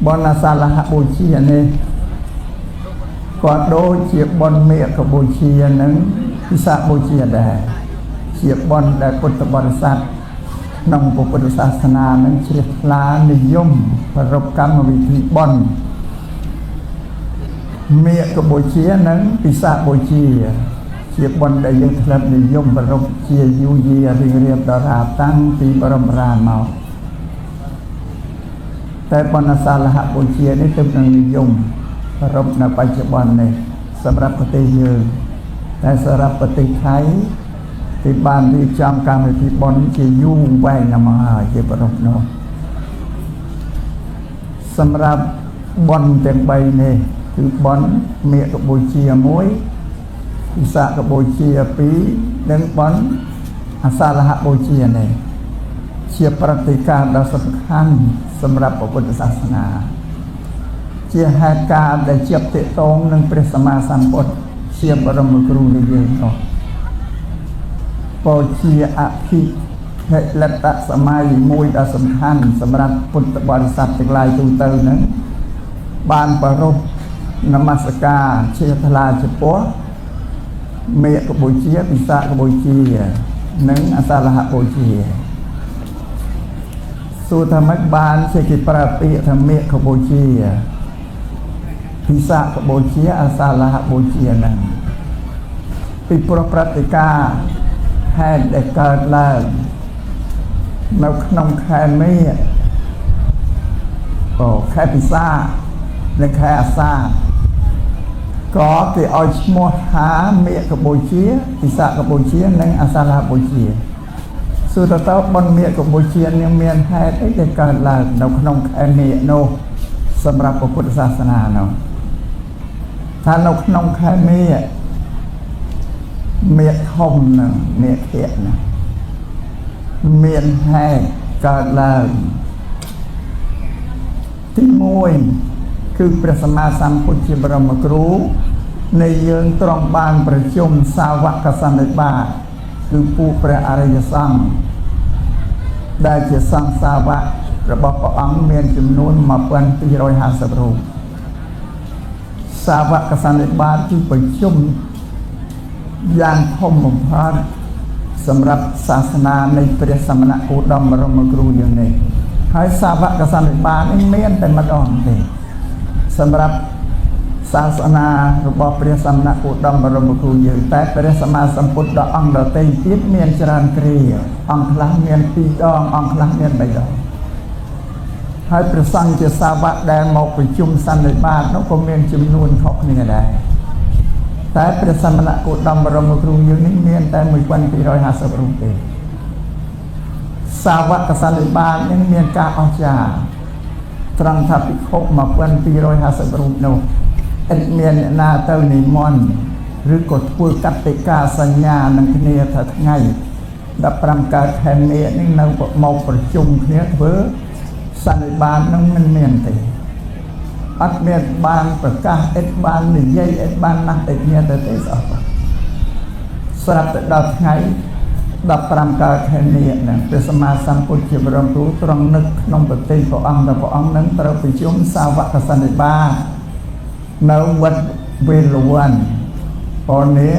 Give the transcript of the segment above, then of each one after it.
บอนอาสาฬหบูชีนี่ก็โดยเชียบบอนเมียกับบูชีนั้นพิสาบูชีได้เชียบบอนได้พุทธบริษัทนองพุทธศาสนานั้นเชียบลานิยมประรบกรรมวิธีบอนเมียกับบูชีนั้นพิสาบูชีเชียบบอนได้ยังทลับนิยมประรบเชียยูเยียเรียบดาราตั้งปีบรมราเมาแต่ปนสาลหบูชีนี้เป็นนิยมประรบในปัจจุบันนี้สำหรับปฏิยืนแต่สำหรับปฏิไทยที่บ้านที่จำการที่บอนที่ยุ่งไว้นำมาเก็บประรบโนสำหรับบอนเต็มใบนี้คือบอนเมียกับบูชีมวยอิสระกับบูชีปีdanบอนอาสาลหบูชีนี้เชียปฏิการเราสำคัญสำหรับพุทธศาสนาเชียเหตุการณ์ได้เชียบเตะตรงหนึ่งพระสัมมาสัมพุทธเชียบรมครูในเยือนออกปอเชียอภิเหตุลัตสมัยมวยเราสำคัญสำหรับพุทธบริษัททั้งหลายตูเตอร์นั้นบานประรบนมัสการเชียทลาเฉพาะเมียกับบูชีปิสะกับบูชีนั้นอาสาลหบูชีสุธรรมบาลเศรษฐิปราปิธรรมเมฆโบชีพิสะโบชีอาสาลหโบชีนั้นปิปรปฏิกาแห่ได้เกิดแล้วในขนมแค่เมฆก็แค่พิสะในแค่อาสาก็ที่เอาชมหาเมฆโบชีพิสะโบชีนั้นอาสาลหโบชีสุดท้ายบนเมียกับบูชียังเมียนให้ได้การลาเราขนมแค่เมียโนสำหรับพุทธศาสนาเนาะถ้าเราขนมแค่เมียทมนะเมียเขียนะเมียนให้การลาที่มวยคือพระสัมมาสัมพุทธบรมครูในยืนตรงบานประชุมสาวกสันนิบาตคือผู้พระอริยสงฆ์ได้จะสร้างสาวะระบบพระองค์เมียนจำนวนมาเป็น450 รูปสาวกสันนิบาตที่ประชุมอย่างพมมพาสำหรับศาสนาในพระสมณโคดมบรมครูอย่างนี้ให้สาวกสันนิบาตนี้เมียนแต่มาดอนเลยสำหรับศาสนาระบบพระสมณโคดมบรมครูอย่างแต่พระสัมมาสัมพุทธองค์เดชติดเมียนจรันกรีองค์คลังเมียนปีดององค์คลังเมียนใบดองให้ประสังเจสาวะแดงมาประชุมสันนิบาตนกเมียนจำนวนเขาเนี่ยได้แต่พระสัมมาสัมพุทธบรมครูอย่างนี้เมียนแต่1,450 รูปเองสาวะสันนิบาตยังเมียนกาอาจารย์ตรังทับพิภพมา1,450 รูปโนเอ็ดเมียนนาเตอร์นิมอนหรือกดพูดกัตติกาสัญญานังเนียถัดไงดับปรำการแทนเนียนี่เรามาประชุมเนี้ยเพื่อสันนิบาตนั่งมันเมียนตีอัดเมียนบานประกาศเอ็ดบานหนึ่งยัยเอ็ดบานนักเอ็ดเนียแต่เตสออกสลับแต่ดับไงดับปรำการแทนเนียนั่งเป็นสมาสัมพุทธบรมครูตรองนึกน้องปฏิพระองค์แต่พระองค์นั้นเราประชุมสาวกสันนิบาตในวัดเวฬวันตอนนี้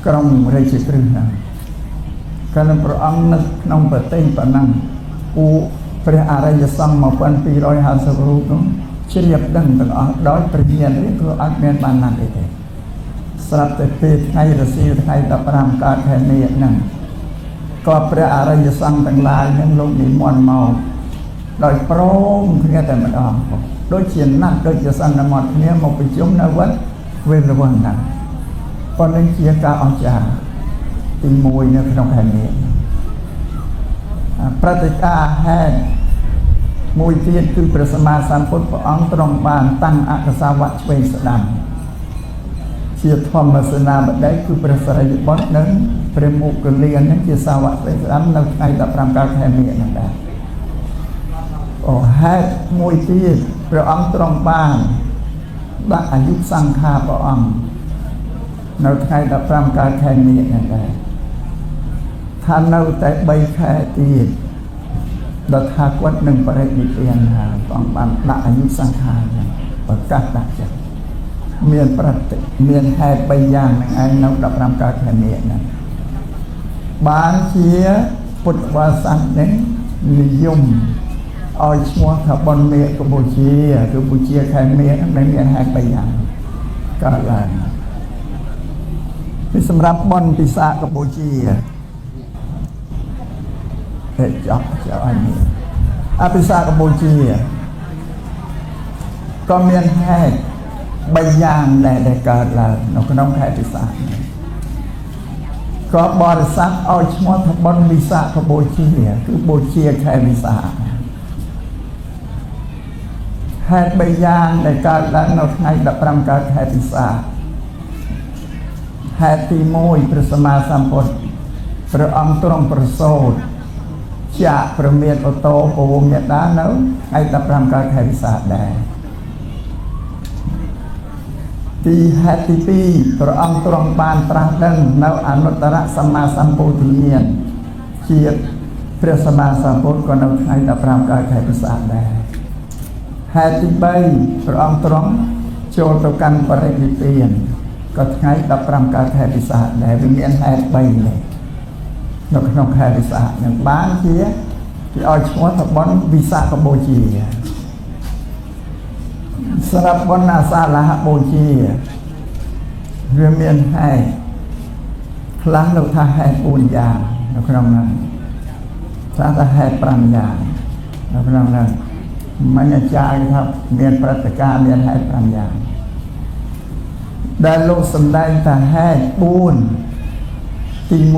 กรมราชกฤห์นั้นการพระองค์นึกน้องปฏิปนังอุพระอริยสงฆ์มา1,450 รูปนั้นเฉียบดังต่างๆโดยประเดียนนี้คืออัตเมียนบานนั้นเองสำหรับแต่เพศไงรัสเซียไงดับปรามการแทนเนียนั้นก็พระอริยสงฆ์ต่างหลายนั้นลงนิมนต์มาโดยโปร่งเพียงแต่มันออกโดยเขียนนักโดยจะสั่งนำหมดเนี้ยมาไปจุ่มในวัดเวฬวันนั้นตอนนั้นเชียร์กาอาจารย์ตีมวยในขนมแผ่นนี้ปฏิกาแห่งมวยเทียนคือพระสัมมาสัมพุทธพระองค์ตรงบานตั้งอักษรวัดเวสดังเชียร์ธรรมศาสนาบัดได้คือพระสริบทนั้นพระมุกเลียนนั้นเชียร์สวัสดิ์เวสดังในไงดับปรามการแผ่นนี้นั่นแหละโอ้แห่มวยเทียนพระองค์ตรงบานดักอายุสังฆาพระองค์ในไงดับปรามการแผ่นนี้นั่นแหละท่านเอาแต่ใบแค่ตีดัทากวัดหนึ่งประเด็นเปลี่ยนหาต้องบานเพ ដាក់អាយុសង្ខារប្រកាសដាក់ចិត្តមានប្រតិមានហេតុ3យ៉ាងនឹងឯងនៅ15កើតខែមិញហ្នឹងបានជាពុទ្ធបរិស័ទនេះនិយមឲ្យឈ្មោះថាបុណ្យមេកបូជាគឺបូជាខែមេហ្នឹងមានហេតុ3យ៉ាងកើតឡើងនេះសម្រាប់បុណ្យពិសាខបូជាតែចាប់អញអពិសាខបូជាក៏មានហេតុ3យ៉ាងដែលកើតឡើងនៅក្នុងខែពិសាខក៏បរិស័ទឲ្យឈ្មោះថាបុណ្យវិសាខបូជាគឺបូជាខែវិសាខហេតុ3យ៉ាងដែលកើតឡើងនៅថ្ងៃ15កើតខែពិសាខហេតុទី1ព្រះសម្មាសម្ពុទ្ធព្រះអង្គទ្រង់ប្រសូតចាក់ប្រមានឧតោពវមេតានៅថ្ងៃ15កើតខែពិសាខដែរទីហេតុទី2ព្រះអង្គទ្រង់បានត្រាស់ដឹងនៅអនុត្តរសម្មាសម្ពោធិញ្ញាណជាព្រះសម្មាសម្ពុទ្ធក៏នៅថ្ងៃ15កើតខែពិសាខដែរហេតុទី3ព្រះអង្គទ្រង់ចូលទៅកាន់បរិនិព្វានក៏ថ្ងៃ15កើតខែពិសាខដែរវាមានហេតុ3នេះនៅក្នុងខែវិសាខនឹងបានជាគេឲ្យឈ្មោះថាបុណ្យវិសាខបូជាសម្រាប់បុណ្យអាសាឡហបូជាវាមានហេតុខ្លះនៅថាហេតុ4យ៉ាងនៅក្នុងហ្នឹងខ្លះថាហេតុ5យ៉ាងនៅក្នុងហ្នឹងមិនអាចារ្យថាមានព្រឹត្តិការណ៍មានហេតុ5យ៉ាងដែលលោកសម្ដែងថាហេតុ4ទី1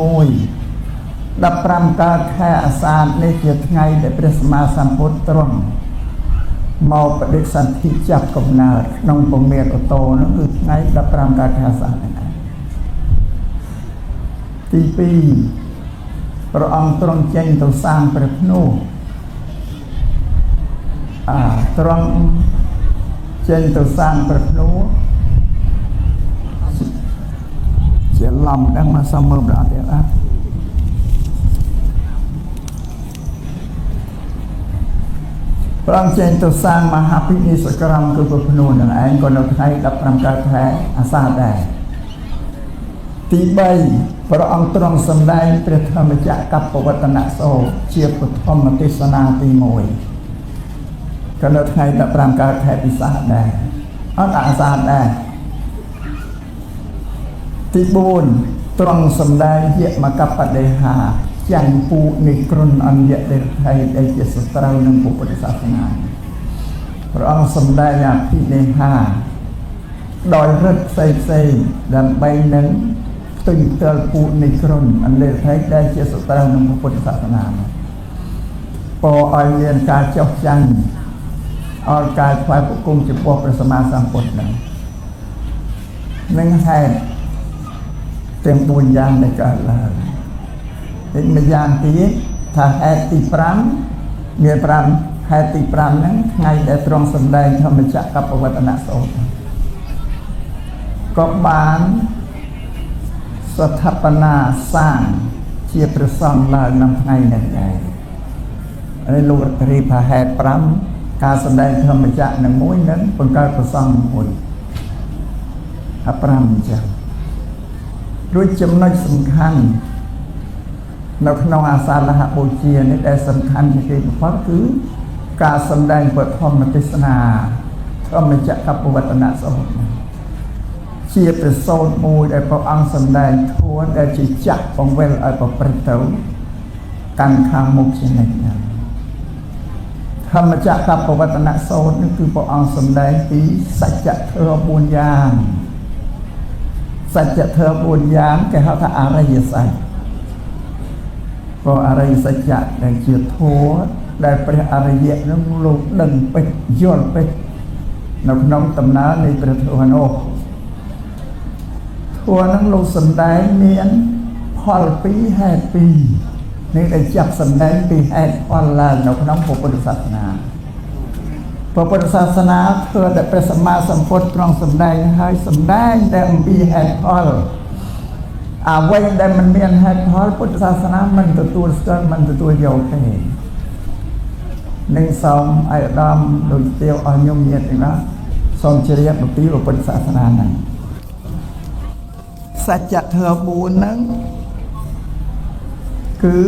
15កើតខែអាសាឍនេះជាថ្ងៃដែលព្រះសម្មាសម្ពុទ្ធទ្រង់មកបដិសន្ធិចាប់កំណើតក្នុងពមេឧតោនោះគឺថ្ងៃ15កើតខែអាសាឍនេះទី2ព្រះអង្គទ្រង់ចេញទៅសាងព្រះភ្នោះទ្រង់ចេញទៅសាងព្រះភ្នោះជាឡំដឹងមកសំមើលដល់ទៀតព្រះអង្គចេញទៅសាងមហាពិនិសក្រមគឺព្រះភ្នោះនឹងឯងក៏នៅថ្ងៃ15កើតខែអាសាឍដែរទី3ព្រះអង្គទ្រង់សម្ដែងព្រះធម្មចក្រកប្បវត្តនសូត្រជាបឋមទេសនាទី1ក៏នៅថ្ងៃ15កើតខែពិសាខដែរអត់អាសាឍដែរទី4ទ្រង់សម្ដែងយមកបដិហាចាញ់ពូនិក្រុនអញ្ញដេថៃដែលជាសត្រូវនឹងពុទ្ធសាសនាព្រះអង្គសម្ដែងអភិនិហាដោយរិទ្ធផ្សេងដើម្បីនឹងផ្ទុយផ្ទាល់ពូនិក្រុនអញ្ញដេថៃដែលជាសត្រូវនឹងពុទ្ធសាសនាពោឲ្យមានការចោះចាញ់អរកាយថ្វាយបង្គំចំពោះព្រះសម្មាសម្ពុទ្ធនឹងហេតុទាំង4យ៉ាងដែលកើតឡើងទីម្យ៉ាងទៀតថាហេតុទី5មាន5ហេតុទី5ហ្នឹងថ្ងៃដែលទ្រង់សម្ដែងធម្មចក្រកប្បវត្តនសូត្រក៏បានស្ថាបនាសាងជាព្រះសង្ឃឡើងក្នុងថ្ងៃនេះដែរហើយលោករីផាហេតុ5ការសម្ដែងធម្មចក្រនឹងមួយនឹងបង្កើតព្រះសង្ឃមួយ5អញ្ចឹងរួចចំណុចសំខាន់នៅក្នុងអាសាឡហបូជានេះដែលសំខាន់ជាគេបំផុតគឺការសម្ដែងពធម្មទេសនាធម្មចក្រកប្បវត្តនសូត្រជាប្រសូតមួយដែលព្រះអង្គសម្ដែងធម៌ដែលជាចាក់បង្វិលឲ្យប្រព្រឹត្តទៅកាន់ខាងមុខជានិច្ចធម្មចក្រកប្បវត្តនសូត្រនេះគឺព្រះអង្គសម្ដែងពីសច្ចធម៌4យ៉ាងសច្ចធម៌4យ៉ាងគេហៅថាអរិយសច្ចក៏អរិយសច្ចៈដែលជាធម៌ដែលព្រះអរិយនឹងលោកដឹងពេញយល់ពេញនៅក្នុងដំណើរនៃព្រះធម៌នោះធម៌នឹងលោកសម្ដែងមានផល2ហេតុ2នេះដែលចាប់សម្ដែងពីហេតុផលឡើងនៅក្នុងពុទ្ធសាសនាពុទ្ធសាសនាធ្វើតែព្រះសម្មាសម្ពុទ្ធទ្រង់សម្ដែងហើយសម្ដែងតែអំពីហេតុផលអ្វីដែលមិនមានហេតុផលពុទ្ធសាសនាមិនទទួលស្គាល់មិនទទួលយកទេ នឹងសូមអាយដាមដូចទៀវអស់ខ្ញុំញាតិទាំងនោះសូមជ្រាបអំពីពុទ្ធសាសនាហ្នឹងសច្ចធម៌4ហ្នឹងគឺ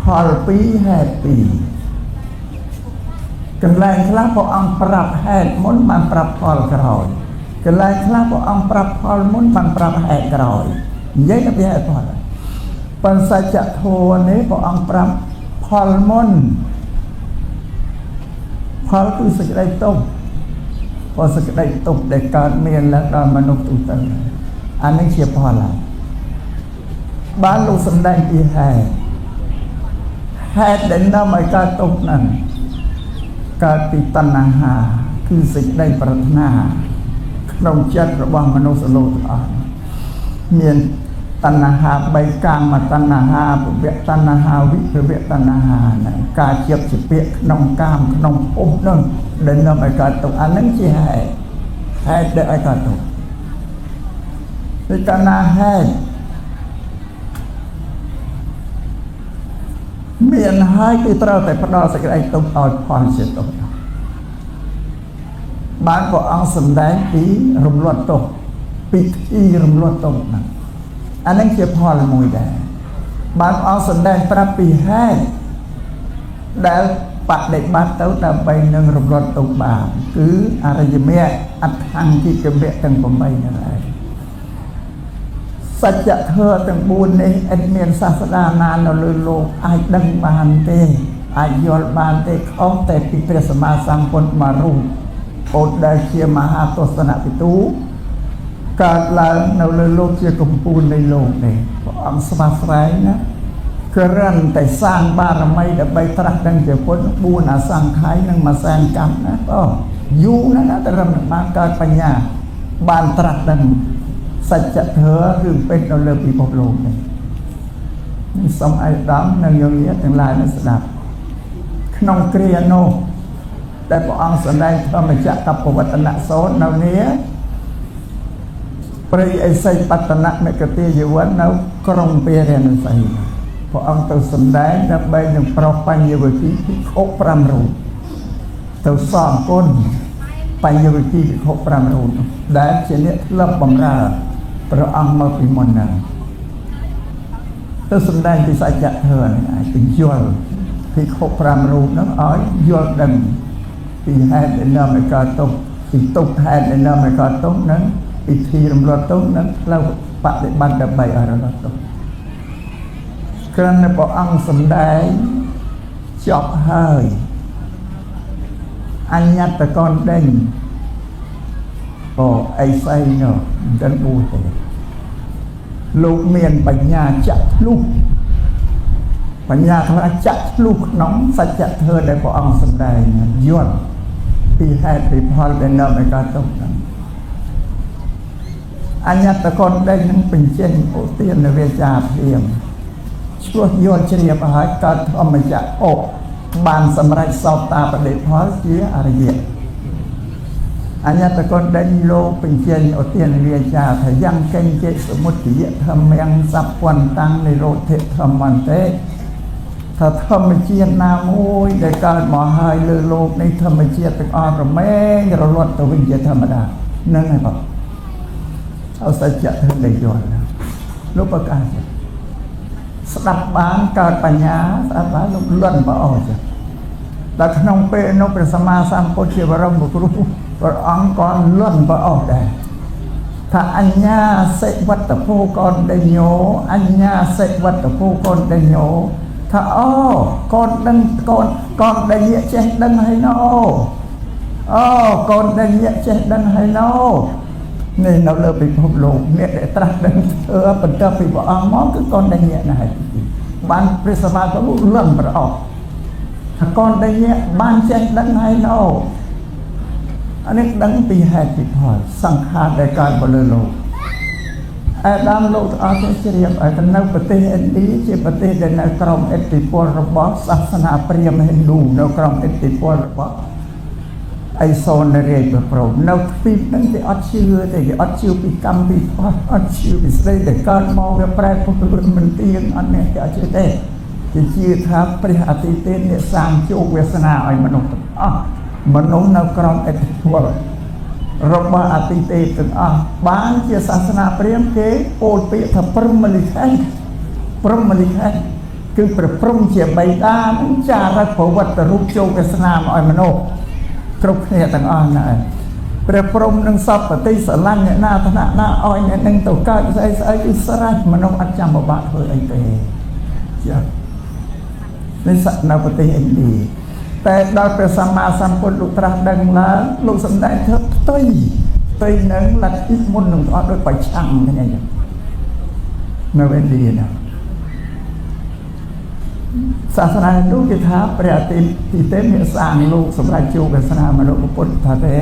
ផល2ហេតុ2កន្លែងខ្លះព្រះអង្គប្រាប់ហេតុមុនបានប្រាប់ផលក្រោយកន្លែងខ្លះព្រះអង្គប្រាប់ផលមុនបានប្រាប់ហេតុក្រោយនិយាយទៅពីហេតុផលប៉ុន្តែសច្ចធម៌នេះព្រះអង្គប្រាប់ផលមុនផលគឺសេចក្តីទុក្ខព្រោះសេចក្តីទុក្ខដែលកើតមានឡើងដល់មនុស្សទូទៅអានេះជាផលហើយបានលោកសំដែងពីហេតុដែលនាំឲ្យកើតទុក្ខហ្នឹងកើតពីតណ្ហាគឺសេចក្តីប្រាថ្នាក្នុងចិត្តរបស់មនុស្សលោកទាំងអស់មានតណ្ហា3កាមតណ្ហាពវៈតណ្ហាវិភវៈតណ្ហាហ្នឹងការជាប់ជាពាក្យក្នុងកាមក្នុងភពហ្នឹងដែលនាំឲ្យកើតទុក្ខអាហ្នឹងជាហេតុដែលឲ្យកើតទុក្ខពីតណ្ហាហេតុមានហើយគឺត្រូវតែផ្ដល់សេចក្តីទុក្ខឲ្យផលជាទុក្ខបានព្រះអង្គសម្ដែងពីរំលត់ទុក្ខពីទីរំលត់ទុក្ខហ្នឹងអានឹងជាផលមួយដែរបានព្រះអង្គសម្ដែងប្រាប់ពីហេតុដែលបដិបត្តិទៅដើម្បីនឹងរំលត់ទុក្ខបានគឺអរិយមគ្គអដ្ឋង្គិកមគ្គទាំង8ហ្នឹងឯងសច្ចធម៌ទាំង4នេះឥតមានសាសនាណានៅលើលោកអាចដឹងបានទេអាចយល់បានទេខុសតែពីព្រះសម្មាសម្ពុទ្ធមួយរូបអូនដែលជាមហាទស្សនវិទូកើតឡើងនៅលើលោកជាកម្ពូលនៃលោកនេះព្រះអង្គស្វាស្វែងណាគ្រាន់តែសាងបារមីដើម្បីត្រាស់ដឹងជាពុទ្ធ4អសង្ខ័យនិងមួយសែនកម្មណាយូរណាស់តែរំលឹកបានកើតបញ្ញាបានត្រាស់ដឹងសច្ចធម៌គឺពេញនៅលើពិភពលោកនេះសូមអាយដាមនិងយោធាទាំងឡាយនៅស្ដាប់ក្នុងគ្រានោះដែលព្រះអង្គសម្ដែងធម្មចក្រកបវត្តនសោតនៅនេះព្រៃអេសីបតនៈមេកទេយវ័ននៅក្រុងពារាណសីព្រះអង្គទៅសម្ដែងដើម្បីនឹងប្រោសបញ្ញវគិភិក្ខុ5រូបទៅសងគុណបញ្ញវគិភិក្ខុ5រូបដែលជាអ្នកធ្លាប់បម្រើព្រះអង្គមកពីមុនហ្នឹងទៅសម្ដែងពីសច្ចធម៌នេះអាចបញ្យល់ភិក្ខុ5រូបហ្នឹងឲ្យយល់ដឹងពីហេតុដែលនាំឲ្យកើតទុក្ខពីទុក្ខហេតុដែលនាំឲ្យកើតទុក្ខហ្នឹងពិធីរំលត់ទុក្ខហ្នឹងផ្លូវបដិបត្តិដើម្បីឲ្យរំលត់ទុក្ខគ្រាន់តែព្រះអង្គសម្ដែងចប់ហើយអញ្ញត្តកនដេញអីស្អីនោះមិនដឹងបួសទេលោកមានបញ្ញាចាក់ធ្លុះបញ្ញាខ្លះចាក់ធ្លុះក្នុងសច្ចធម៌ដែលព្រះអង្គសម្ដែងយល់ពីហេតុពីផលដែលនាំឲ្យកើតទុក្ខហ្នឹងអញ្ញត្តកនដេញនឹងបញ្ចេញឧទានវាចាព្រាមឆ្លោះយល់ជ្រាបហើយកើតធម្មចក្របានសម្រេចសោតាបដិផលជាអរិយអញ្ញត្តកនដេញលោកបញ្ចេញឧទានវាចាថាយ៉ាងកេញចេសមុទយៈធម្មំសព្វន្តੰនិរោធិធម្មន្តិថាធម្មជាតិណាមួយដែលកើតមកហើយលើលោកនេះធម្មជាតិទាំងអស់រមែងរលត់ទៅវិញជាធម្មតាហ្នឹងហើយបងអសច្ចធម៌ដែលយល់លោកប្រកាសស្ដាប់បានកើតបញ្ញាស្ដាប់បានលោកលន់ប្រអស់តែក្នុងពេលនោះព្រះសម្មាសម្ពុទ្ធជាបរមគ្រូព្រះអង្គក៏លន់ប្រអស់ដែរថាអញ្ញាសិវត្តភោកនដេញោអញ្ញាសិវត្តភោកនដេញោថាអូកូនដឹងកូនដេញចេះដឹងហើយណូអូកូនដេញចេះដឹងហើយណូនេះនៅលើពិភពលោកអ្នកដែលត្រាស់ដឹងធ្វើបន្ទាប់ពីព្រះអង្គមកគឺកូនដេញណាស់បានព្រះសម្មាសម្ពុទ្ធលន់ប្រអស់ថាកូនដេញបានចេះដឹងហើយណូអានេះដឹងពីហេតុពីផលសង្ខារដែលកើតមកលើលោកអាដាមលោកអត់ចេះជ្រាបឲ្យទៅនៅប្រទេសឥណ្ឌាជាប្រទេសដែលនៅក្រោមឥទ្ធិពលរបស់សាសនាព្រាហ្មណ៍ហិណ្ឌូនៅក្រោមឥទ្ធិពលរបស់អីសូនរាជប្រមនៅទ្វីបហ្នឹងគេអត់ជឿទេគេអត់ជឿពីកម្មពីផលអត់ជឿពីស្ដីដែលកើតមកវាប្រែពុទ្ធមិនទៀងអត់នេះគេអត់ជឿទេ ជាថាព្រះអាទិទេពអ្នកសាងជោគវាសនាឲ្យមនុស្សទាំងអស់មនុស្សនៅក្រោមឥទ្ធិពលរបស់អាទិទេពទាំងអស់បានជាសាសនាព្រាហ្មណ៍គេពោលពាក្យថាព្រហ្មលិខិតគឺព្រះព្រហ្មជាបិតានឹងចារឹកប្រវត្តិរូបជោគវាសនាមកឲ្យមនុស្សគ្រប់គ្នាទាំងអស់ណាព្រះព្រហ្មនឹងសពតិស្រឡាញ់អ្នកណាឋានៈណាឲ្យអ្នកនឹងទៅកើតស្អីគឺស្រេចមនុស្សអត់ចាំបបាក់ធ្វើអីទេចា៎នេះសនៅប្រទេសឥណ្ឌាតែដល់ព្រះសម្មាសម្ពុទ្ធលោកត្រាស់ដឹងឡើងលោកសម្ដែងធ្វើផ្ទុយនឹងលទ្ធិមុននឹងអត់ដូចប្រឆាំងគ្នាអញ្ចឹងនៅឥណ្ឌាណាសាសនាហិណ្ឌូគេថាព្រះអាទិទេពអ្នកសាងលោកសម្រាប់ជោគវាសនាមនុស្សពុទ្ធថាទេ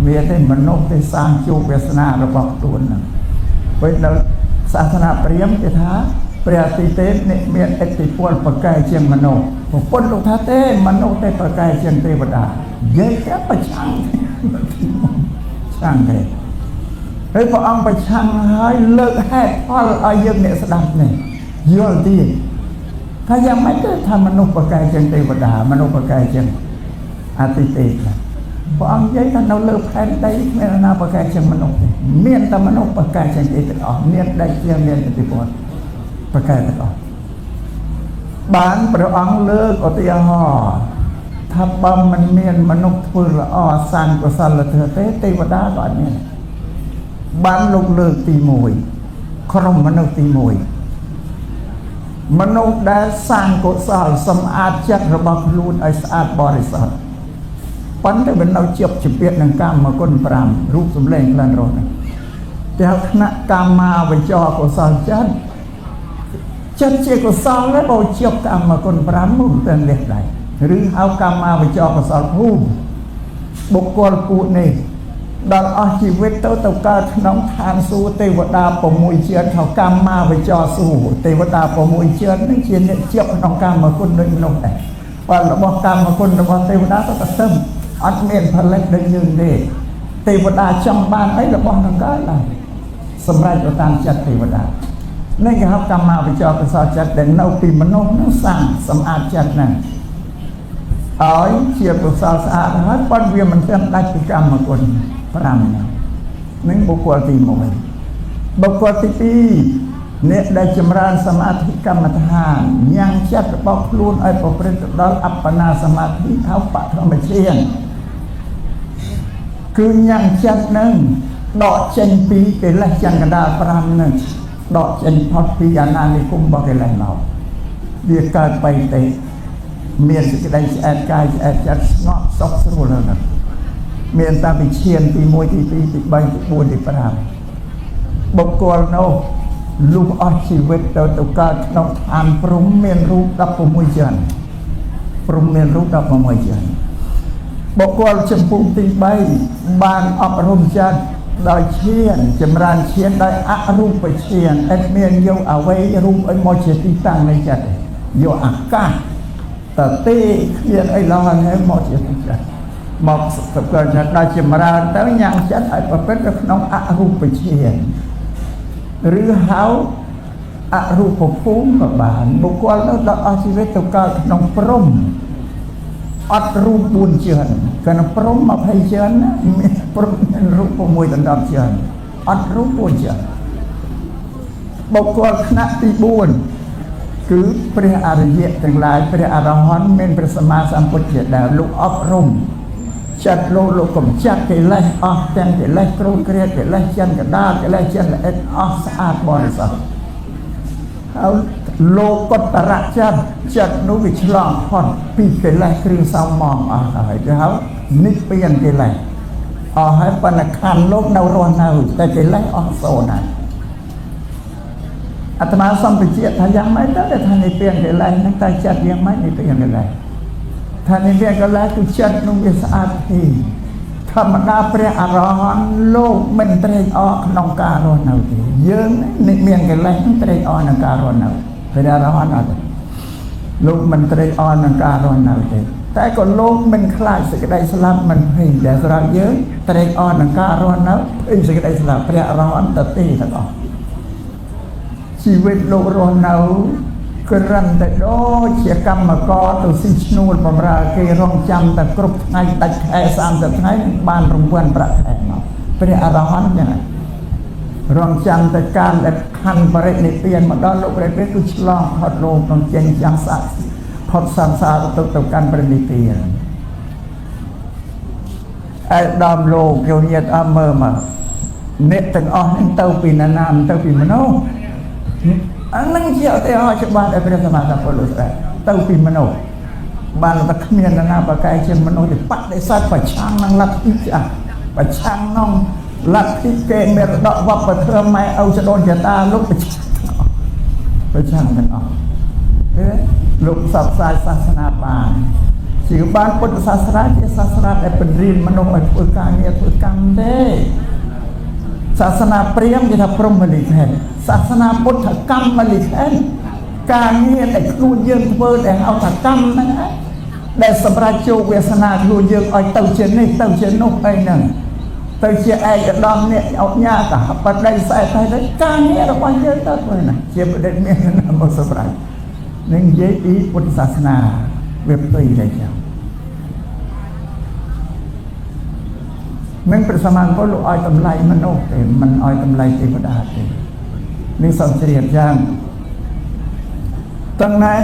មានតែមនុស្សទេសាងជោគវាសនារបស់ខ្លួនហ្នឹងពេលនៅសាសនាព្រាហ្មណ៍គេថាព្រះអាទិទេពអ្នកមានឥទ្ធិពលប្រកែកជាងមនុស្សពុទ្ធលោកថាទេមនុស្សតែប្រកែកជាងទេវតានិយាយតែប្រឆាំងទេហើយព្រះអង្គប្រឆាំងហើយលើកហេតុផលឲ្យយើងអ្នកស្ដាប់នេះយល់ទៀតថាយ៉ាងម៉េចទៅថាមនុស្សប្រកែកជាងទេវតាមនុស្សប្រកែកជាងអាទិទេពព្រះអង្គនិយាយថានៅលើផែនដីគ្មានណាប្រកែកជាងមនុស្សទេមានតែមនុស្សប្រកែកជាងទេទាំងអស់មានដីជាមានឥទ្ធិពលប្រកែកទាំងអស់បានព្រះអង្គលើកឧទាហរណ៍ថាបើមិនមានមនុស្សធ្វើល្អសាងកុសលធម៌ទេទេវតាក៏អត់មានបានលោកលើកទី1ក្រុមមនុស្សទី1មនុស្សដែលសាងកុសលសម្អាតចិត្តរបស់ខ្លួនឲ្យស្អាតបរិសុទ្ធប៉ុន្តែវានៅជាប់ជំពាក់នឹងកាមគុណ5រូបសម្លេងក្លិនរសហ្នឹងតែថ្នាក់កាមាវចរកុសលចិត្តជាកុសលហើយបើជាប់កាមគុណ5នោះទៅលះដែរឬហៅកាមាវចរកុសលភូមិបុគ្គលពួកនេះដល់អស់ជីវិតទៅកើតក្នុងឋានសួគ៌ទេវតា6ជាតិហៅកាមាវចរសួគ៌ទេវតា6ជាតិនេះជាអ្នកជាប់ក្នុងកាមគុណដូចមនុស្សដែរបើរបស់កាមគុណរបស់ទេវតាទៅតែទៅអត់មានផលិតដូចយើងទេទេវតាចង់បានអីរបស់នឹងកើតដែរសម្រាប់ទៅតាមចិត្តទេវតានេះគេហៅកាមាវចរកុសលចិត្តដែលនៅពីមនុស្សនឹងសាងសម្អាតចិត្តហ្នឹងឲ្យជាកុសលស្អាតហើយប៉ុន្តែវាមិនទាន់ដាច់ពីកម្មគុណ5ហ្នឹងបុគ្គលទី1បុគ្គលទី2អ្នកដែលចម្រើនសមាធិកម្មដ្ឋានញ៉ាំងចិត្តរបស់ខ្លួនឲ្យប្រព្រឹត្តទៅដល់អបបនាសមាធិហៅបឋមฌានគឺញ៉ាំងចិត្តនឹងដកចេញពីកិលេសចង្កដាល5នឹងដកចេញផុតពីអាណានិគមរបស់កិលេសមកវាកើតបៃតេមានសេចក្តីស្អែកកាយស្អែកចិត្តស្ងប់សុខស្រួលហ្នឹងមានតាពីឈានទី1ទី2ទី3ទី4ទី5បុគ្គលនោះលុះអស់ជីវិតទៅកើតក្នុងឋានព្រំមានរូប16ជាន់ព្រំមានរូប16ជាន់បុគ្គលចម្ពោះទី3បានអប់រំចិត្តដោយឈានចម្រើនឈានដោយអរូបឈានឥតមានយកអវ័យរូបឲ្យមកជាទីតាំងនៃចិត្តយកអាកាសតទេគ្មានអីឡើយហើយមកជាទីចិត្តមកសកលចិត្តដល់ចម្រើនទៅញ៉ាំងចិត្តឲ្យប្រព្រឹត្តទៅក្នុងអរូបឈានឬហៅអរូបភូមិក៏បានបុគ្គលនោះដល់អស់ជីវិតទៅកើតក្នុងព្រំអត់រូប4ជាន់ក្នុងព្រំ20ជាន់ណាមានព្រំមានរូប6ដណ្ដប់ជាន់អត់រូប4ជាន់បុគ្គលថ្នាក់ទី4គឺព្រះអរិយទាំងឡាយព្រះអរហន្តមានព្រះសម្មាសម្ពុទ្ធជាដើមលោកអប់រំចិត្តលោកកំចាត់កិលេសអស់ទាំងកិលេសគ្រោងគ្រាតកិលេសចិនកដាលកិលេសចិនល្អិតអស់ស្អាតបរិសុទ្ធហើយលោកតរៈចិត្តនោះវាឆ្លងផុតពីកិលេសគ្រឿងសោមងអស់ហើយគេហៅនិព្វានកិលេសអស់ហើយបណ្ឌខណ្ឌលោកនៅរស់នៅតែកិលេសអស់សូន្យណាអាត្មាសំពជាថាយ៉ាងម៉េចទៅថានិព្វានកិលេសហ្នឹងតែចិត្តយ៉ាងម៉េចនិព្វានកិលេសថានិព្វានកិលេសគឺចិត្តនោះវាស្អាតទេធម្មតាព្រះអរហន្តលោកមិនត្រេកអរក្នុងការរស់នៅទេយើងនិព្វានកិលេសនឹងត្រេកអរក្នុងការរស់នៅព្រះអរហន្តអត់លោកមិនត្រេកអរក្នុងការរស់នៅទេតែក៏លោកមិនខ្លាចសេចក្តីស្លាប់មិនភ័យដែលសម្រាប់យើងត្រេកអរក្នុងការរស់នៅភ័យសេចក្តីស្លាប់ព្រះអរហន្តទៅទេទាំងអស់ជីវិតលោករស់នៅ cứ răn tại đó chỉ cầm mà có tôi xin nuôi bằng ra cái rong chăm ta cướp ngay đặt khai sang ta ngay ban rong quan bạc khai mà bây giờ là hắn như này rong chăm ta can đặt khăn bạc này tiền mà đó lúc đấy cứ lo hot lô trong chân giang sát hot sang xa tôi can bạc này tiền ai đam lô kiểu nhiệt âm mơ mà nét từng on những tàu pin nam tàu pin mà nó anh nâng chiều thì họ cho bạn để bây giờ mà gặp phụ nữ đấy tàu pin mà nổ bạn ta không nhận là bà cái trên mà nổ thì bắt để sát phải trang năng lật ít à phải trang nong lật ít kề mệt đọ vấp và thơm mai âu sẽ đôn cho ta lúc phải trang cái nó thế lúc sắp sai sasana bàn chỉ ban put sasana chỉ sasana để bên riêng mà nổ ở phương càng nghe phương càng thế sasana priam kita prom melihat sasana Buddha kam melihat ការងារដែលខ្លួនយើងធ្វើដែលហៅថាកម្មហ្នឹងដែលសម្រាប់ចូលវាសនាខ្លួនយើងឲ្យទៅជានេះទៅជានោះអីហ្នឹងទៅជាឯកឧត្តមអ្នកអុញ្ញាក៏បដិសេធទៅការងាររបស់យើងទៅធ្វើណាជាបដិមានមកសម្រាប់នឹងនិយាយពីពុទ្ធសាសនាវាផ្ទុយតែចឹងមិនប្រសមាក៏លោកឲ្យតម្លៃមនុស្សទេមិនឲ្យតម្លៃទេវតាទេនេះសំជ្រាបយ៉ាងទាំងណែ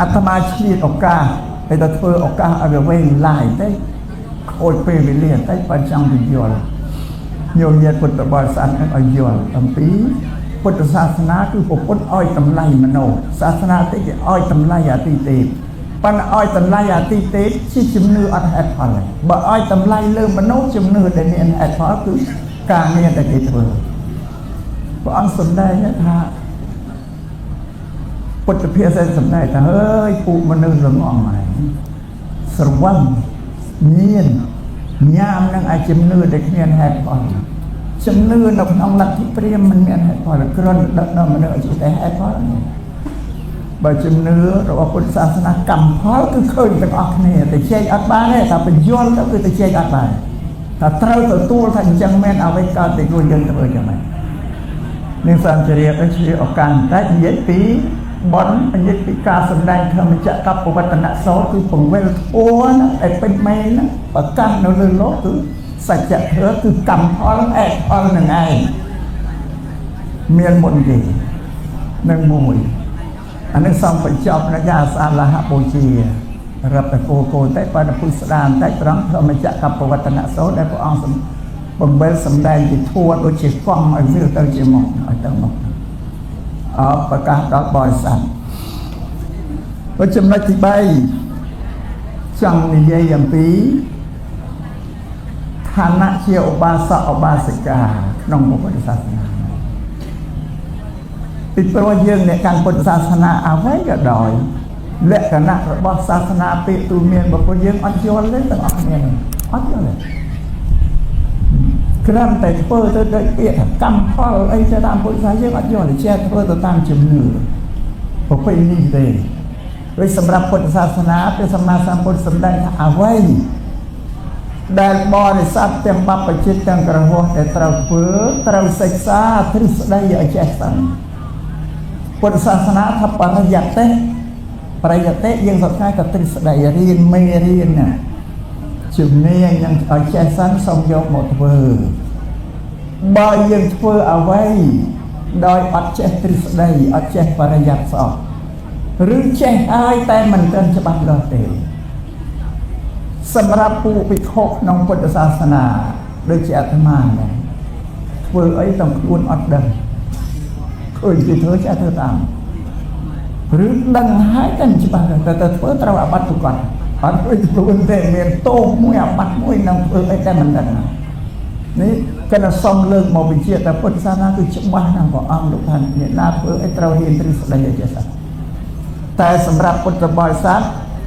អាត្មាឆ្លៀតឱកាសតែទៅធ្វើឱកាសឲ្យវែងឡាយទៅខូចពេលវេលាតែបើចង់ទៅយល់ញោមញាតិពុទ្ធបរិស័ទនឹងឲ្យយល់អំពីពុទ្ធសាសនាគឺពុទ្ធឲ្យតម្លៃមនុស្សសាសនាតិចឲ្យតម្លៃអាទិទេប៉ុន្តែឲ្យតម្លៃអាទិទេជាជំនឿអត់ហេតុផលទេបើឲ្យតម្លៃលើមនុស្សជំនឿដែលមានហេតុផលគឺការងារដែលគេធ្វើព្រះអង្គសម្ដែងថាពុទ្ធភាសាសម្ដែងថាអើយពួកមនុស្សល្ងងហើយស្រវឹងញៀនញ៉ាំនឹងឲ្យជំនឿដែលគ្មានហេតុផលជំនឿនៅក្នុងលទ្ធិព្រាហ្មណ៍មិនមានហេតុផលគ្រាន់តែដឹកនាំមនុស្សឲ្យតែហេតុផលបើជំនឿរបស់ពុទ្ធសាសនាកម្មផលគឺឃើញទាំងអស់គ្នាតែជែកអត់បានទេតែបញ្យល់ទៅគឺតែជែកអត់បានតែត្រូវទទួលថាអញ្ចឹងមែនអ្វីកើតតែខ្លួនយើងធ្វើយ៉ាងម៉េចនឹងសង្ឃរាជជាឱកាសតែនិយាយពីបននិយាយពីការសម្ដែងធម្មចក្រកបវត្តនសោគឺពង្វិលធัวណាឯពេញមេណាប្រកាសនៅលើโลกគឺសច្ចធម៌គឺកម្មផលឯកផលនឹងឯងមានមុនគេនឹងមួយអានេះសំបញ្ចប់នៅយាសាលហបូជារាប់តែគោតែបើពុទ្ធស្ដានតែត្រង់ធម្មចក្រកបវត្តនសោដែលព្រះអង្គបំពេញសម្ដែងជាធัวដូចជាកង់ឲ្យវាទៅជាមកឲ្យទៅមកប្រកាសដល់បរិស័ទចំណុចទី3ចង់និយាយអំពីឋានៈជាឧបាសកឧបាសិកាក្នុងពុទ្ធសាសនាពីព្រោះយើងអ្នកកាន់ពុទ្ធសាសនាអ្វីក៏ដោយលក្ខណៈរបស់សាសនាពាក្យទូមានរបស់ពួកយើងអត់យល់ទេទាំងអស់គ្នាអត់យល់ទេគ្រាន់តែធ្វើទៅដូចពាក្យកម្មផលអីទៅតាមពុទ្ធសាសនាយើងអត់យល់ទេចេះធ្វើទៅតាមជំនឿប្រពៃណីទេដោយសម្រាប់ពុទ្ធសាសនាព្រះសម្មាសម្ពុទ្ធសម្ដែងថាអ្វីដែលបរិស័ទទាំងបព្វជិតទាំងក្រហមដែលត្រូវធ្វើត្រូវសិក្សាទ្រឹស្ដីឲ្យចេះសិនពុទ្ធសាសនាថាបរិយត្តិយើងសប្តាហ៍ក៏ទ្រឹស្ដីរៀនមេរៀនណាជំនាញនឹងឲ្យចេះសិនសូមយកមកធ្វើបើយើងធ្វើអ្វីដោយអត់ចេះទ្រឹស្ដីអត់ចេះបរិយត្តិសោះឬចេះហើយតែមិនទាន់ច្បាស់លាស់ទេសម្រាប់ពួកភិក្ខុក្នុងពុទ្ធសាសនាដូចជាអាត្មាដែរធ្វើអីต้องខ្លួនអត់ដឹងឃើញគេធ្វើចេះធ្វើតាមឬដឹងហើយតែមិនច្បាស់តែធ្វើត្រូវអាបត្តិទុកអត់ដូចខ្លួនទេមានទោសមួយអាបត្តិមួយនឹងធ្វើអីតែមិនដឹងនេះគេនៅសំលើកមកបញ្ជាក់តែពុទ្ធសាសនាគឺច្បាស់ណាស់ព្រះអង្គលោកថាអ្នកណាធ្វើអីត្រូវរៀនទ្រឹស្ដីឲ្យចេះសិនតែសម្រាប់ពុទ្ធបរិស័ទ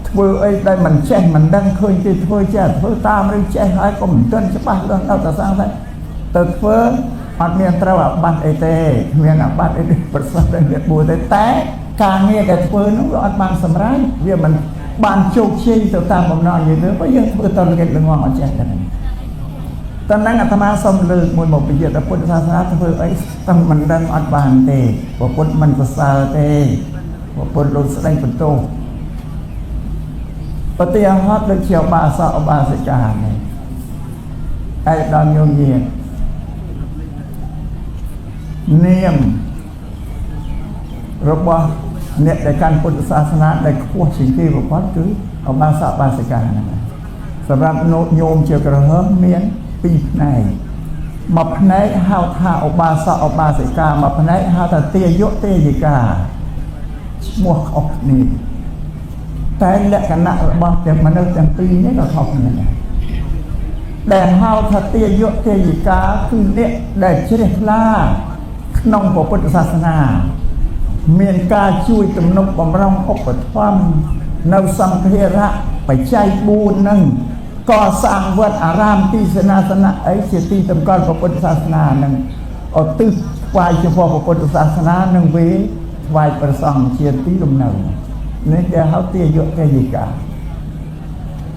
ធ្វើអីដែលមិនចេះមិនដឹងឃើញគេធ្វើចេះធ្វើតាមឬចេះហើយក៏មិនទាន់ច្បាស់ដល់ដល់តែសាងតែទៅធ្វើអត់មានត្រូវអាបត្តិអីទេគ្មានអាបត្តិអីប្រសិទ្ធតែវាបួទេតែការងារដែលធ្វើនោះវាអត់បានសម្រេចវាមិនបានជោគជ័យទៅតាមបំណងយើងទេព្រោះយើងធ្វើតលកិច្ចល្ងងអត់ចេះតែ ตอนนั้นอาตมาสมเลิกมวยบอกไปเยอะแต่พุทธศาสนาเพื่อไอ้ต้องมันดันอัดบานเตะว่าพุทธมันภาษาเตะว่าพุทธลงแสดงเป็นโตปฏิอาหัตเลยเชียวบาสะบาสิกาเนี่ยไอ้ดอนโยมเยียเนียมรบเนี่ยในการพุทธศาสนาได้ขั้วสิ่งที่บอกว่าคือเอาบาสะบาสิกานะสำหรับโยมเชียวกระเฮิมเมียนปีไหนมาพนัยห้าวท่าอบาสะอบาสิกามาพนัยห้าวท่าเตียโยเตยิกาหมวกออกนี่แต่และคณะบอกแต่มนุษย์แต่ปีนี้ก็ทอกนี่แหละแต่ห้าวท่าเตียโยเตยิกาคือเนี่ยได้เชื่อล่าขนมของพุทธศาสนาเมียนกาช่วยตำนบบำรุงอุปถัมภ์นำสัมภาระไปใจบูนนั่งก่อสร้างวัดอารามที่ศาสนาไอ้เสียตีตำกรพระพุทธศาสนาหนึ่งเอาตึกไหวเฉพาะพระพุทธศาสนาหนึ่งเวไหวประสองเชียตีลมหนึ่งนี่เดี๋ยวเขาเตี้ยเยอะแค่ยี่กา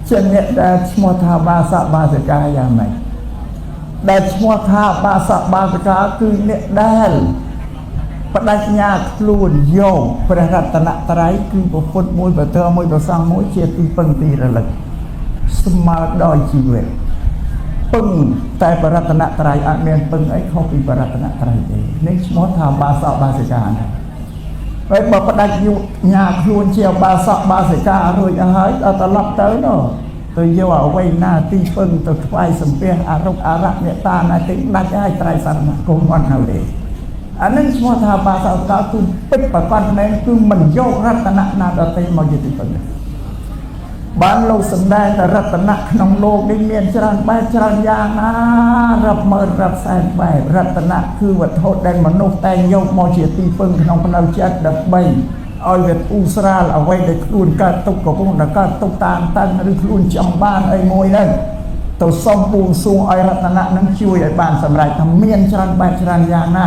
เช่นเนี่ยได้ชมทาบาสะบาสกาอย่างไรได้ชมทาบาสะบาสกาคือเนี่ยได้ปดัชญาคลูนโยมพระรัตนตรัยคือพระพุทธมวยพระเทอมวยพระสังมวยเชียตีปังตีระลึกสมาดอยชีวิตปึ้งแต่พระรัตนตรัยอาเมียนปึ้งไอ้เขาเป็นพระรัตนตรัยเองนี่สมมติทำบาสะบาสิกานะไอ้บอกประดับยุญาครูนเชียวบาสะบาสิกาโดยอาหารเอาตลับเต้าเนาะตัวเยาว์ไว้หน้าตีปึ้งตัวไฟสมเปียอารมณ์อาระเนี่ยตาหน้าติดัดให้ไตรสารณคมวันเอาเลยอันนั้นสมมติทำบาสะบาสิกาคือปิดประกันนั่นคือมันโยกรัตนะนาดติมาอยู่ที่ปึ้งบ้านเราสำได้แต่รัตนะขนมโลกได้เมียนจรันใบจรันยางนะรับเมินรับแสงใบรัตนะคือวัตถุแดนมนุษย์แต่โยกมอเชียตีปึงขนมพนาวจัดดับใบเอาเวทอุสราเอาไว้ได้คลุนการตกกับพวกนักการตกตามตั้งหรือคลุนจำบ้านไอ้มวยนั่นตัวสมบูรณ์สูงไอ้รัตนะนั้นช่วยไอ้บ้านสำหรับทำเมียนจรันใบจรันยางนะ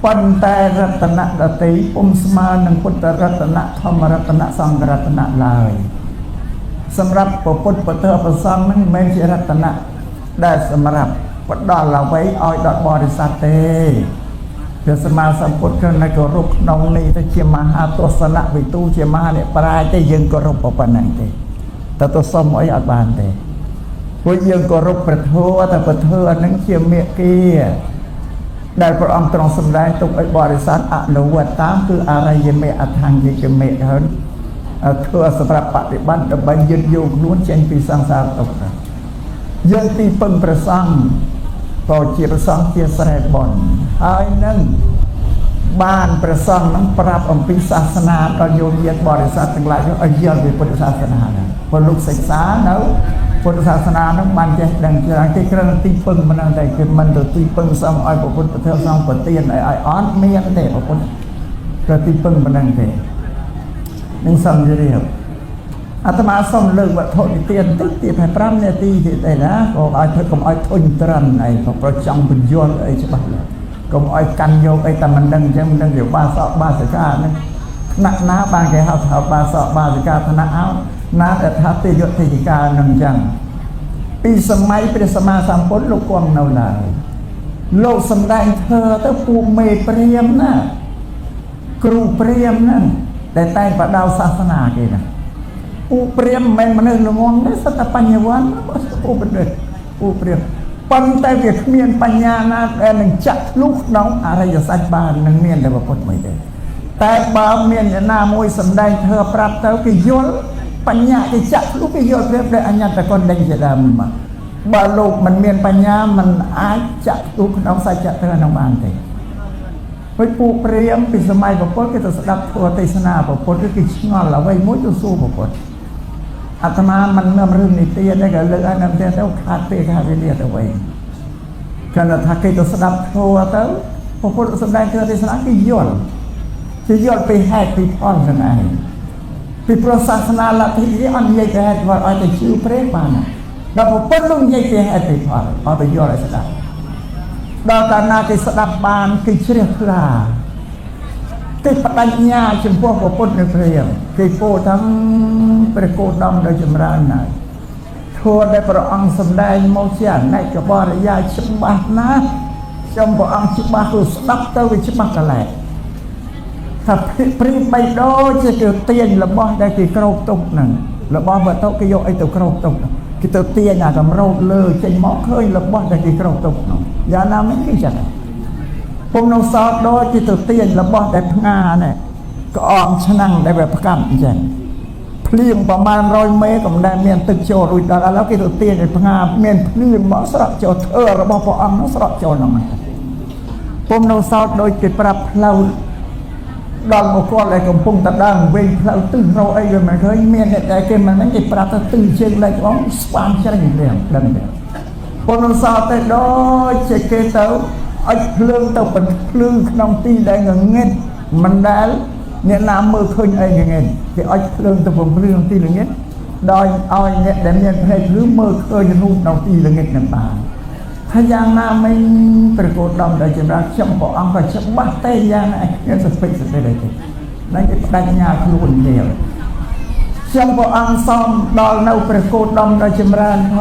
ปันแต่รัตนะดติปุ่มสมานังพุทธรัตนะธรรมรัตนะสังรัตนะลายสำหรับพระพุทธพระเถรพระสงฆ์นั้นไม่ใช่รัตนะได้สำหรับวัดดอนเราไว้อ้อยดอกบริษัทเตเพื่อสมาสัมพุทธในกรุกนองนี้ถ้าเชื่อมาหาตัวสนะวิตูเชื่อมาเนี่ยปลายจะยังกรุปปนังเตแต่ตัวสมอ้อยอัดบานเตว่ายังกรุปประเทศแต่ประเทศนั้นเชื่อเมียกี้ได้พระองค์ตรองสำแดงตุกไอ้บริษัทอนุวัตตามคืออะไรยังไม่อัทางยังไม่เห็นเธอสำหรับปฏิบัติดับบัญญัติโยกล้วนเช่นปีสังสารตกยังตีปึงประสังต่อเจียประสังเจียแสดบอนไอ้นั่นบ้านประสังนั้นปราบอมปีศาสนาตอนโยมเยียดบริษัททั้งหลายก็เยี่ยมเป็นพุทธศาสนาพอลูกศึกษาเนาะพุทธศาสนานั้นมันจะดังเจริญที่กระนั้นตีปึงมันนั่งได้คือมันตัวตีปึงสังไอ้พระพุทธเจ้าสังปฏิญไอ้อ้อนเมียนเด็กพระพุทธกระตีปึงมันนั่งเด็กนึกซ้ำจะเรียบอาตมาส่งเลิกวัตถุเตียนตึ๊ดตีแผ่พร่ำเนี่ยตีที่ไหนนะก็ไอ้เธอก็ไอ้ทุนตรันไอ้ก็ประจังเป็นยนไอ้ใช่ปะก็ไอ้กันโยไอ้แต่มันดังจังมันดังเดี๋ยวบาสะบาสิกาเนี่ยหนักน้าบางแกเขาถามบาสะบาสิกาธนาเอาน้าแต่ทัพเตยศเทยิกานังจังปีสมัยเป็นสมาสัมพุทธโลกกวางเนาหลายโลกสำแดงเธอต้องปูเมเปรียมนะครูเปรียมนั่นแต่ใต้ประดาวศาสนาเกนะอุเปรียมแมงมันเลยงงได้สตปัญญาวันอุเปรียมอุเปรียมปันแต่เวียดเมียนปัญญานาแต่หนึ่งจักลูกน้องอะไรจะสัจบานหนึ่งเมียนแต่ว่าพดไม่ได้แต่บางเมียนจะหน้ามวยสำแดงเธอปรับเธอกิยลปัญญาที่จักลูกกิยลเรียบได้อัญญาตะกอนแดงจะดำมาบาลูกมันเมียนปัญญามันอาจจักลูกน้องสัจจะเธอน้องบานเตไปปูเปรียมปิสมัยพระพุทธก็จะสดับตัวเทศนาพระพุทธก็กิจงอนเราไว้มุ้ยจะสู้พระพุทธอาตมามันเมื่อเรื่องนิเตียนได้กับเรื่องอันนั้นเตียนแล้วขาดเตะขาดเรียดเอาไว้ขณะทักกิจสดับตัวเต้าพระพุทธแสดงเทศนาที่ย่นจะย่นไปแหกไปพ่อนกันไงไปพระศาสนาละที่นี้อันใหญ่แหกว่าเอาแต่ชื่อเปรตมานะแล้วพระพุทธลุงใหญ่แหกไปพ่อนเอาแต่ย่นอะไรสดับดาวตานาที่สดับบานคือเชื่อคราที่ปัญญาจำพวกพระพุทธในเพียงคือโพทั้งประโกดำโดยจำรานไหนท ធัวได้ព្រះអង្គសម្ដែងមកជាអនេកបរិយាយច្បាស់ណាស់ខ្ញុំព្រះអង្គច្បាស់គឺស្ដាប់ទៅវាច្បាស់កន្លែងថាព្រីបីដូចជាគេទាញរបស់ដែលគេក្រោកទុកហ្នឹងរបស់វត្ថុគេយកអីទៅក្រោកទុកគេទៅទាញអាកម្រោតលើចេញមកឃើញរបស់ដែលគេក្រោកទុកហ្នឹងយ៉ាងណាមិនគេចឹងពុំនៅសល់ដូចគេទៅទាញរបស់ដែលផ្ងានេះក្អមឆ្នាំងដែលវាផ្កាប់អញ្ចឹងភ្លៀងប្រមាណ100មេក៏មិនដែលមានទឹកចូលរួចដល់ឥឡូវគេទៅទាញឲ្យផ្ងាមានភ្លៀងមកស្រក់ចូលធ្វើរបស់ព្រះអង្គនោះស្រក់ចូលហ្នឹងពុំនៅសល់ដូចគេប្រាប់ផ្លូវដល់មកគាត់ឲ្យកំពុងតដើងវិញផ្លូវទិសរកអីវាមិនឃើញមានតែគេមិនហ្នឹងគេប្រាប់ទៅទិសជើងលេខបងស្វាមច្រាញ់រៀងដឹងទេពុំនៅសល់តែដូចជាគេទៅឲ្យភ្លើងទៅបន្ភ្លើងក្នុងទីដែលងងឹតមិនដែលអ្នកណាមើលឃើញអីងងឹតគេឲ្យភ្លើងទៅបំភ្លឺទីល្ងាចដោយឲ្យអ្នកដែលមានភ្នែកឬមើលឃើញរូបក្នុងទីល្ងាចនឹងបានថាយ៉ាងណាមិញព្រះគោតមដែលចម្រើនខ្ញុំព្រះអង្គក៏ច្បាស់តែយ៉ាងណាខ្ញុំសពេចសពេចទេนั่นគេបដិញ្ញាខ្លួនទៀតខ្ញុំព្រះអង្គសូមដល់នៅព្រះគោតមដែលចម្រើនផ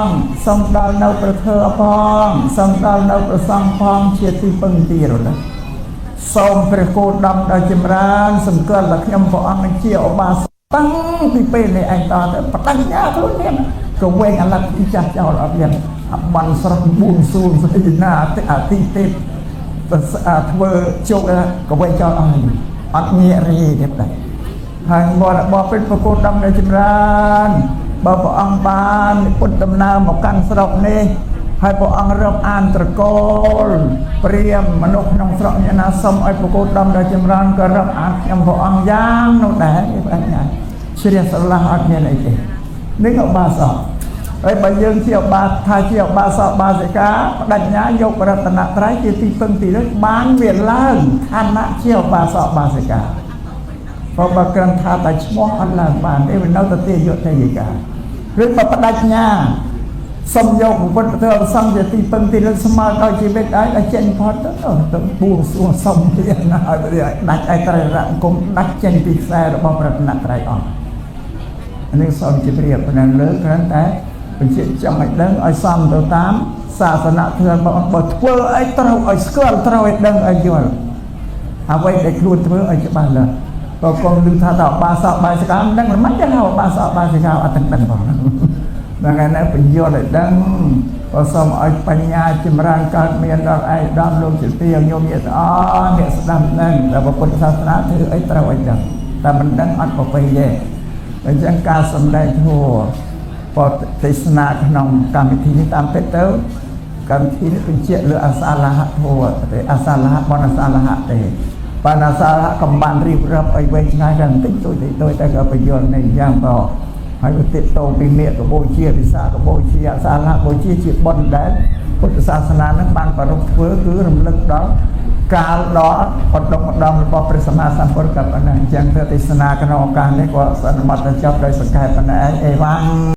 ងសូមដល់នៅព្រះធម៌ផងសូមដល់នៅព្រះសង្ឃផងជាទីពឹងទីរលឹកសូមព្រះគោតមដែលចម្រើនសង្កល់ថាខ្ញុំព្រះអង្គនឹងជាឧបាសកតាំងពីពេលនេះឯងតទៅបដិញ្ញាខ្លួនទៀតក៏វែងអលក្ខទីចាស់ចោលអត់យ៉ាងបានស្រស់បួងសួងស្អីណាអាទិទេពធ្វើជោគក៏វែងចោលអត់ងាករីទេដែរហើយបរិបទពេញប្រកួតដំណើរចម្រើនបើព្រះអង្គបានពុទ្ធដំណើរមកកាន់ស្រុកនេះហើយព្រះអង្គរាប់អានត្រកូលព្រាហ្មណ៍មនុស្សក្នុងស្រុកនេះណាសូមឲ្យប្រកួតដំណើរចម្រើនក៏រាប់អានខ្ញុំព្រះអង្គយ៉ាងនោះដែរព្រះអង្គជ្រះស្រឡះអត់មានអីទេនេះឧបាសកហើយបើយើងជាឧបាសថាជាឧបាសកបាសិកាបដិញ្ញាយករតនត្រ័យជាទីពឹងទីរឹកបានវាឡើងឋានៈជាឧបាសកបាសិកាបើគ្រាន់ថាតែឈ្មោះអត់ឡើងបានទេវានៅតែទាយកទេយិកាឬបើបដិញ្ញាសុំយកពុទ្ធធម៌សង្ឃជាទីពឹងទីរឹកស្មើដល់ជីវិតឲ្យចេញផុតទៅបួងសួងសុំទៀតណាឲ្យដាច់ឯត្រៃរៈគុំដាច់ចេញពីខ្សែរបស់រតនត្រ័យអស់នេះសូមជម្រាបប៉ុណ្ណឹងលើគ្រាន់តែបញ្ជាក់ចង់ឲ្យដឹងឲ្យសមទៅតាមសាសនាធម៌របស់បើធ្វើអីត្រូវឲ្យស្គាល់ត្រូវឲ្យដឹងឲ្យយល់អ្វីដែលខ្លួនធ្វើឲ្យច្បាស់លាស់ក៏កុំឮថាតើបាសកបាសិកាមិនដឹងមិនទេហៅបាសកបាសិកាអត់ទាំងដឹងផងហ្នឹងហើយនៅបញ្យល់ឲ្យដឹងក៏សូមឲ្យបញ្ញាចម្រើនកើតមានដល់ឯកឧត្តមលោកជាទីញោមញាតិអស់អ្នកស្ដាប់នឹងតែពុទ្ធសាសនាធ្វើអីត្រូវឲ្យដឹងតែមិនដឹងអត់ប្រពៃទេអញ្ចឹងការសម្ដែងធម៌បទទេសនាក្នុងកម្មវិធីនេះតាមពិតទៅកម្មវិធីនេះបញ្ជាក់លើអសាលហៈធម៌ទេអសាលហៈបនអសាលហៈទេបានអសាលហៈកំបានរៀបរាប់ឲ្យវែងឆ្ងាយដល់បន្តិចតូចតែក៏បញ្យល់នៅយ៉ាងក៏ហើយវាទៀតតោពីមេកបូជាវិសាកបូជាអសាលហៈបូជាជាបុណ្យដែលពុទ្ធសាសនានឹងបានប្ររពធ្វើគឺរំលឹកដល់កាលដល់ឧត្តមដំរបស់ព្រះសម្មាសម្ពុទ្ធកបអញ្ចឹងធ្វើទេសនាក្នុងឱកាសនេះក៏សន្មតបញ្ចប់ដោយសង្ខេបប៉ុណ្ណេះឯងអេវ៉ាំង